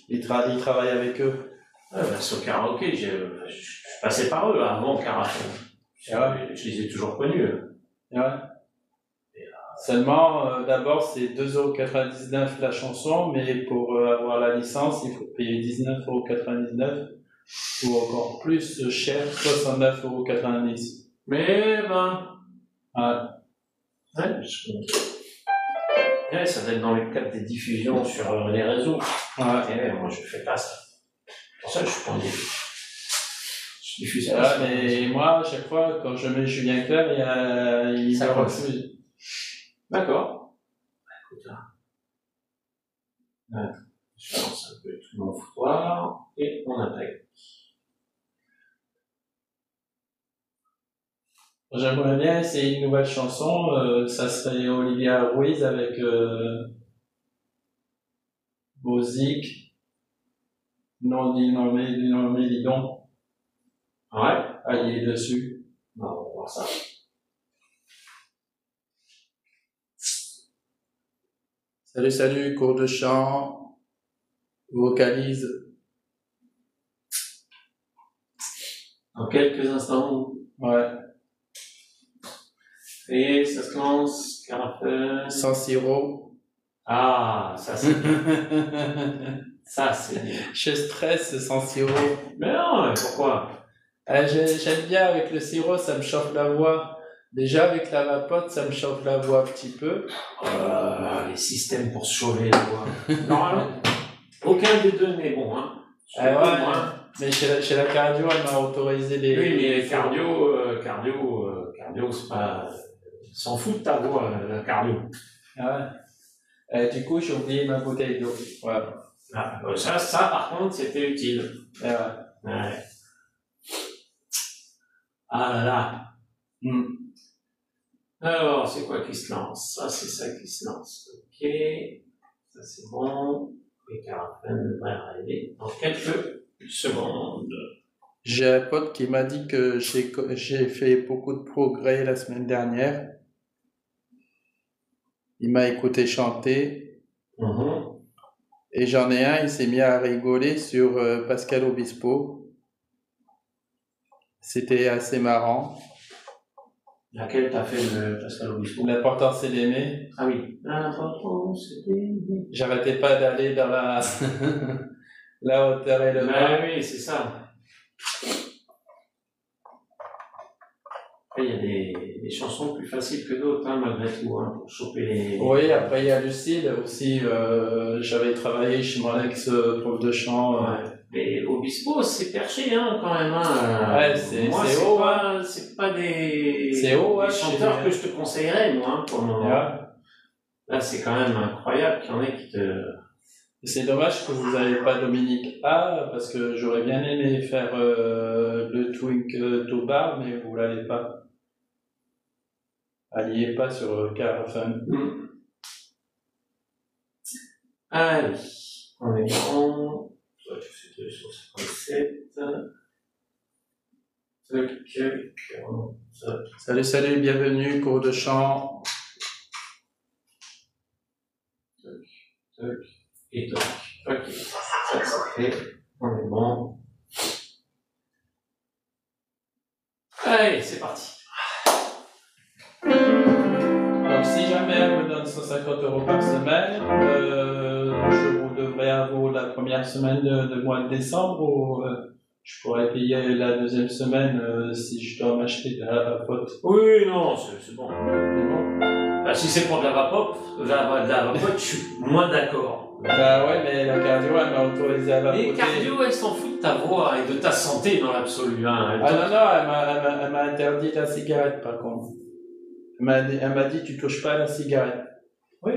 Il travaille avec eux. Ouais, bah, sur karaoké, je passais par eux avant karaoké. Je les ai toujours connus. Ouais. Seulement, d'abord, c'est 2,99 € la chanson, mais pour avoir la licence, il faut payer 19,99 € ou encore plus cher, 69,90 €. Mais ben. Ouais. Ouais, ça doit être dans le cadre des diffusions sur les réseaux. Ouais, moi, je fais pas ça. Pour ça, je suis pas je diffuse pas. Mais moi, à chaque fois, quand je mets Julien Clerc, il me refuse. D'accord. Écoute, là. Je lance un peu tout mon foutoir et on attaque. J'aimerais bien essayer une nouvelle chanson, ça serait Olivia Ruiz avec Bozik, non mais dis donc. Ouais. Il est dessus. On va voir ça. Salut, cours de chant, vocalise. Dans quelques instants. Ouais. Et ça se lance, Carapel. Sans sirop. Ah, ça c'est bien. Ça c'est bien. Je stresse sans sirop. Mais non, mais pourquoi? J'aime bien avec le sirop, ça me chauffe la voix. Déjà avec la vapote, ça me chauffe la voix un petit peu. Les systèmes pour se chauffer la voix. Normalement, aucun des deux n'est bon, hein. Mais chez la cardio, elle m'a autorisé les. Oui, mais cardio, c'est pas. S'en fout de ta voix, la cardio. Du coup, j'ai oublié ma bouteille d'eau. Voilà. Ça, par contre, c'était utile. Ouais. Ah là là. Alors, c'est quoi qui se lance? Ça, c'est ça qui se lance. Ok. Ça, c'est bon. Les carafènes devraient arriver dans quelques secondes. J'ai un pote qui m'a dit que j'ai fait beaucoup de progrès la semaine dernière. Il m'a écouté chanter. Et j'en ai un, il s'est mis à rigoler sur Pascal Obispo. C'était assez marrant. Laquelle t'as fait le Pascal Obispo? L'important c'est d'aimer. Ah oui. L'important c'est d'aimer. J'arrêtais pas d'aller dans la hauteur et le bas. Oui, c'est ça. Après, il y a des chansons plus faciles que d'autres, hein, malgré tout, hein, pour choper les... Oui, après il y a Lucille aussi. J'avais travaillé chez mon ex-prof de chant. Mais Obispo, c'est perché, hein, quand même. Hein. C'est haut. C'est pas des chanteurs que je te conseillerais, moi, hein, pour le moment. Là, c'est quand même incroyable qu'il y en ait qui te... C'est dommage que vous n'avez pas Dominique A, parce que j'aurais bien aimé faire le Twink to Bar, mais vous l'avez pas. Elle n'y est pas sur Carafun. Allez, on est bon. C'était sur 57. Salut, bienvenue, cours de chant. Et donc, ok, ça c'est fait, on est bon. Allez, c'est parti. Donc si jamais elle me donne 150 € par semaine, je vous devrais avoir la première semaine de mois de décembre ou je pourrais payer la deuxième semaine si je dois m'acheter de la vapote. Oui, non, c'est bon. C'est bon. Bah, si c'est pour de la vapote, je suis moins d'accord. Bah ouais, mais la cardio, elle m'a autorisé à vapoter. Les cardio, elle s'en fout de ta voix et de ta santé dans l'absolu. Hein. Non, elle m'a interdit la cigarette par contre. Elle m'a dit, tu touches pas à la cigarette. Oui.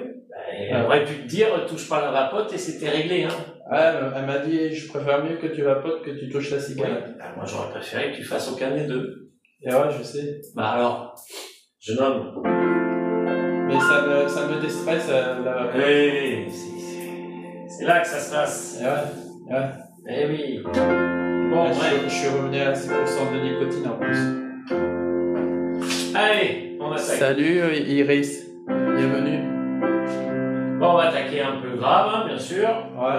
Elle aurait pu te dire, touche pas à la vapote et c'était réglé. Hein. Elle m'a dit, je préfère mieux que tu vapotes que tu touches la cigarette. Oui. Moi, j'aurais préféré que tu fasses aucun des deux. Et ouais, je sais. Bah alors, jeune homme. Mais ça me déstresse. Oui, c'est là que ça se passe. Ouais. Eh oui. Bon, je suis revenu à 6% de nicotine en plus. Allez, on attaque. Salut Iris, bienvenue. Bon, on va attaquer un peu grave, hein, bien sûr. Ouais.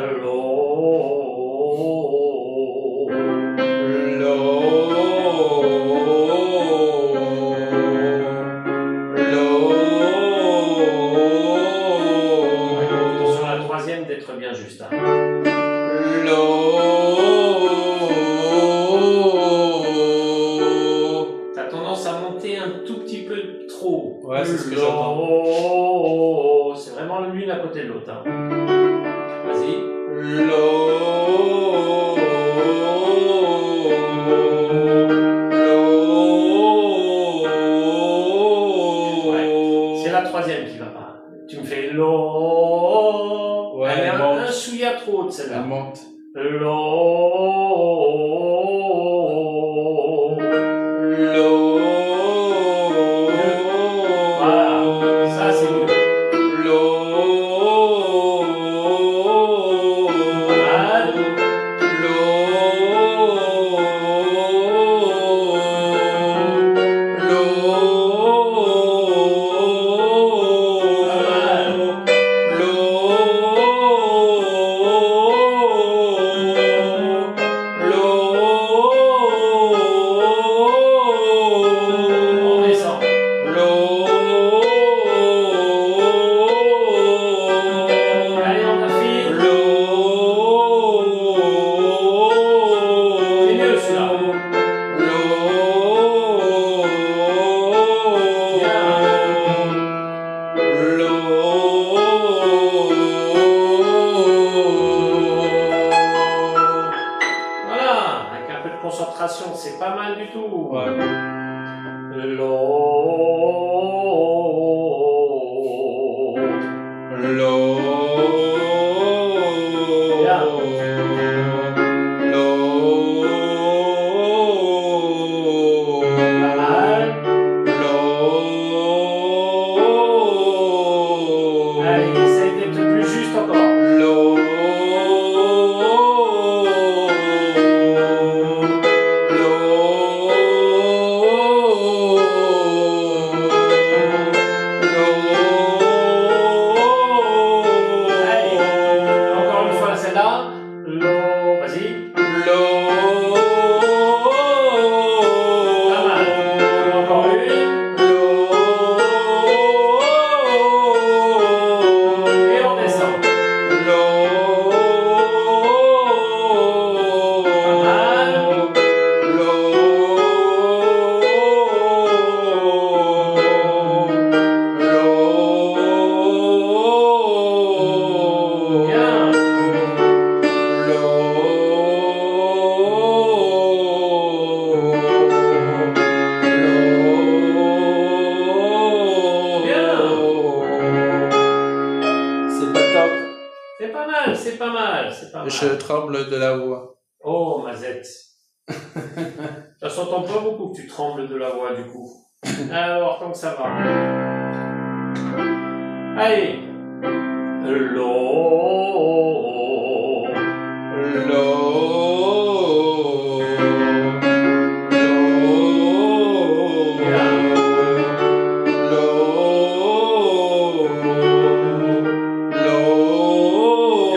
Attention à la troisième d'être bien juste. Hein. T'as tendance à monter un tout petit peu trop. Ouais, c'est ce que j'entends. C'est vraiment l'une à côté de l'autre. Hein. Vas-y. Ouais. C'est la troisième qui va pas. Tu me fais lo. Ouais, elle est elle un monte. chouïa trop haute celle-là. Elle monte. Voilà, ça c'est mieux. Pas mal. On descend. Allez, on affine. C'est mieux celui-là. Voilà, avec un peu de concentration, c'est pas mal du tout. Ouais. Pas mal. Allez, essaye d'être plus juste encore. Allez, encore une fois celle-là. Vas-y. Pas mal. Encore une. Et on descend. Pas mal. Bien. C'est pas top. C'est pas mal, c'est pas mal, c'est pas mal. Je tremble de la voix. Oh, Mazette. Ça s'entend pas beaucoup que tu trembles de la voix, du coup. Alors, tant que ça va. Allez.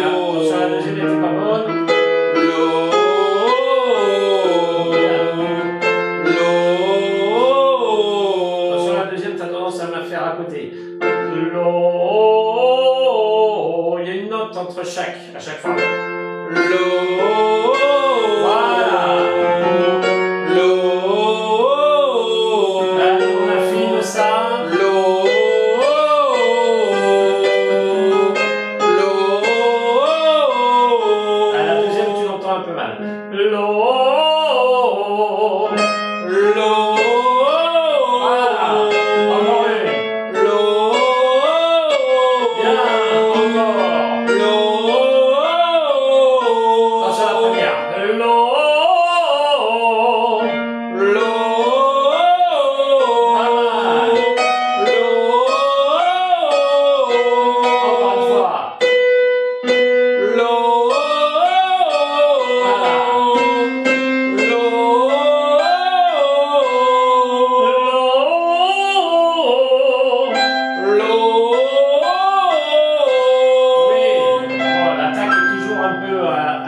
Attention, la deuxième n'était pas bonne. Attention, la deuxième, t'as tendance à me la faire à côté. Il y a une note entre chaque, à chaque fois. Voilà. Allez, on affine ça. Ah, la deuxième, tu l'entends un peu mal. Voilà. Encore une. Bien, encore.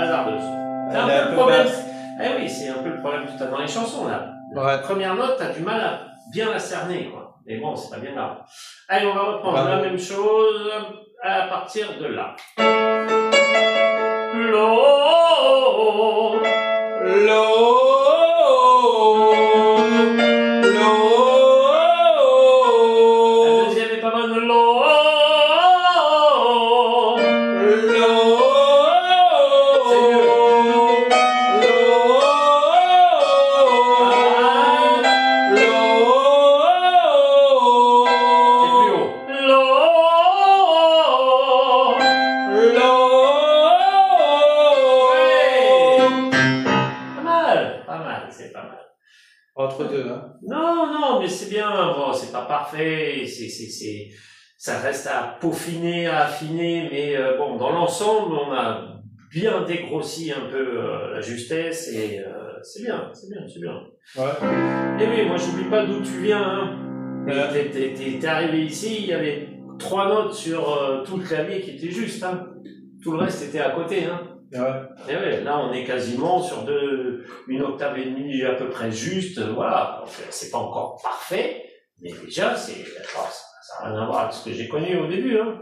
hasardeuse. C'est un Elle est peu le problème. basse. Eh oui, c'est un peu le problème que tu as dans les chansons, là. La Ouais. première note, tu as du mal à bien la cerner, quoi. Mais bon, c'est pas bien grave. Allez, on va reprendre Bravo. la même chose à partir de là. L'eau. La deuxième est pas bonne. L'eau. C'est mieux. C'est plus haut. L'eau. Pas mal, c'est pas mal. Entre deux, hein. Non, mais c'est bien. Bon, c'est pas parfait. Ça reste à peaufiner, à affiner, mais bon, dans l'ensemble, on a bien dégrossi un peu la justesse et c'est bien. Ouais. Et oui, moi, j'oublie pas d'où tu viens. Hein. Ouais. T'es arrivé ici, il y avait 3 notes sur tout le clavier qui étaient justes. Hein. Tout le reste était à côté. Hein. Ouais. Et ouais, là, on est quasiment sur une octave et demie à peu près juste. Voilà. Donc, c'est pas encore parfait, mais déjà, ça n'a rien à voir avec ce que j'ai connu au début. Hein.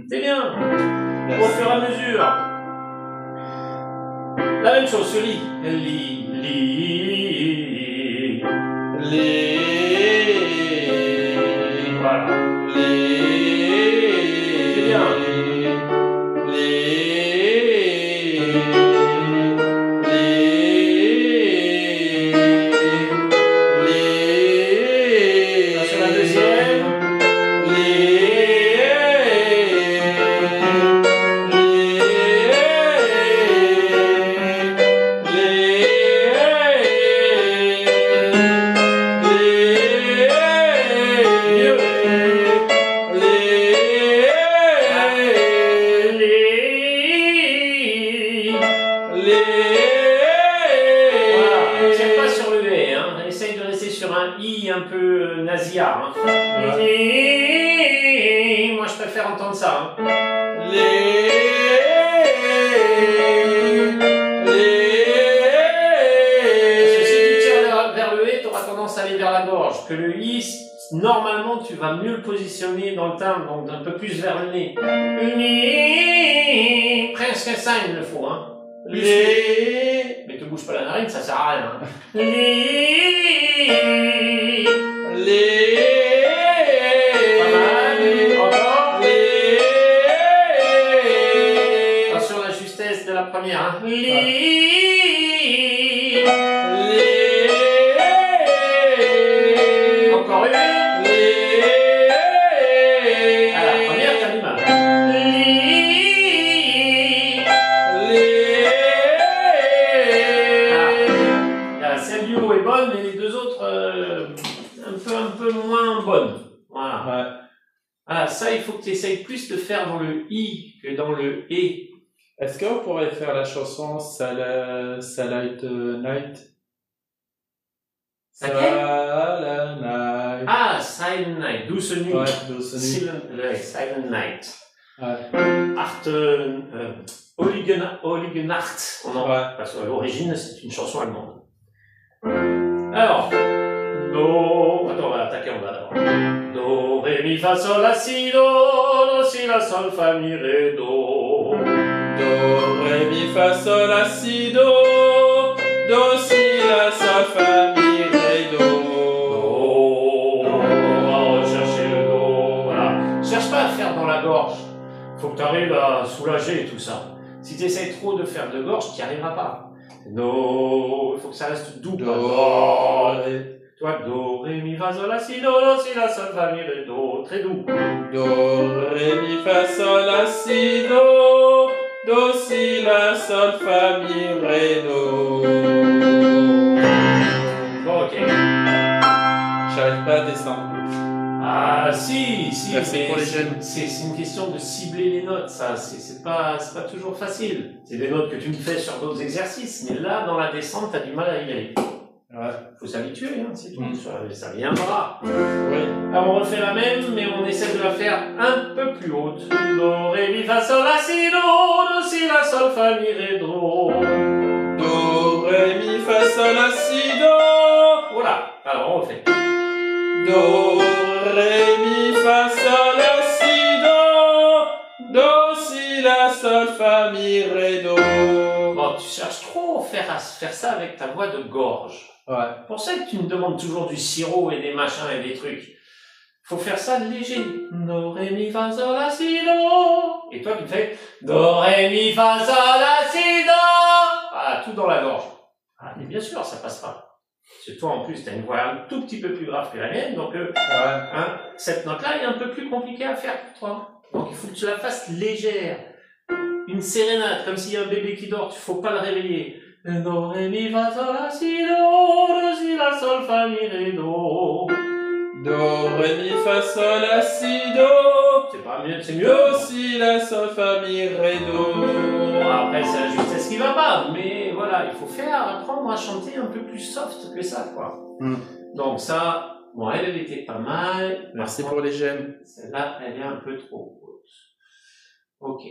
C'est bien. Au fur et à mesure. La même chose sur li. Voilà. C'est bien. Sur la deuxième. Voilà. Tire pas sur le lait, hein. Essaye de rester sur un i un peu nasillard. Hein. Moi, je préfère entendre ça. Hein. Parce que si tu tires vers le et, tu auras tendance à aller vers la gorge. Que le i, normalement, tu vas mieux le positionner dans le timbre, donc un peu plus vers le nez. Presque ça, il me le faut. Hein. Mais te bouge pas la narine, ça sert à rien. Hein. Pas mal. Encore. Attention à la justesse de la première. Hein. Encore une. À la première, t'as du mal. Celle du haut est bonne, mais les deux autres un peu moins bonnes. Voilà. Ouais. Voilà, ça, il faut que tu essayes plus de faire dans le i que dans le et. Est-ce qu'on pourrait faire la chanson Silent Night? Silent Night. Ah, Silent Night, douce nuit. Ouais, douce nuit. Silent Night. Ouais. Heiligenacht. Ouais. Parce qu'à l'origine, c'est une chanson allemande. Alors, Do. Attends, on va attaquer en bas d'abord. Do, Ré, Mi, Fa, Sol, La, Si, Do, Si, La, Sol, Fa, Mi, Ré, Do. Do, Ré, Mi, Fa, Sol, La, Si, Do. Do, Si, La, Sol, Fa, Mi, Ré, Do. On va rechercher le Do. Voilà. Cherche pas à faire dans la gorge. Faut que tu arrives à soulager tout ça. Si tu essaies trop de faire de gorge, tu n'y arriveras pas. Do, il faut que ça reste doux. Do, Ré. Toi, Do, Ré, Mi, Fa, Sol, La, Si, Do, Si, La, Sol, Fa, Mi, Ré, Do. Très doux. Do, Ré, Mi, Fa, Sol, La, Si, Do. Do, Si, La, Sol, Fa, Mi, Ré, Do. Bon, ok. J'arrive pas à descendre. Ah, si, Merci mais pour les jeunes. c'est une question de cibler les notes, ça. C'est pas toujours facile. C'est des notes que tu me fais sur d'autres exercices, mais là, dans la descente, t'as du mal à y aller. Ouais. Faut s'habituer, hein, c'est tout. Ça viendra. Oui. Alors on refait la même, mais on essaie de la faire un peu plus haute. Do, ré, mi, fa, sol, la, si, do, si, la, sol, fa, mi, ré, do. Do, ré, mi, fa, sol, la, si, do. Voilà. Alors on refait. Do, ré, mi, fa, sol, la, si, do. Do, si, la, sol, fa, mi, ré, do. Bon, tu cherches trop à faire ça avec ta voix de gorge. Ouais. C'est pour ça que tu me demandes toujours du sirop et des machins et des trucs. Faut faire ça léger. Do, ré, mi, fa, sol, la, si, do. Et toi, tu fais do, ré, mi, fa, sol, la, si, do. Ah, tout dans la gorge. Ah, mais bien sûr, ça passe pas. Parce que toi, en plus, t'as une voix un tout petit peu plus grave que la mienne, donc hein, cette note-là est un peu plus compliquée à faire pour toi. Donc il faut que tu la fasses légère. Une sérénade, comme s'il y a un bébé qui dort, il faut pas le réveiller. Do, ré, mi, fa, sol, la, si, do, si, la, sol, fa, mi, ré, do. Do, ré, mi, fa, sol, la, si, do. C'est pas mieux, c'est mieux. Do, si, la, sol, fa, mi, ré, do. Bon, après, c'est la justesse qui va pas, mais voilà, il faut apprendre à chanter un peu plus soft que ça, quoi. Donc ça, bon, elle était pas mal. Merci pour les j'aime. Celle-là, elle est un peu trop haute. Ok.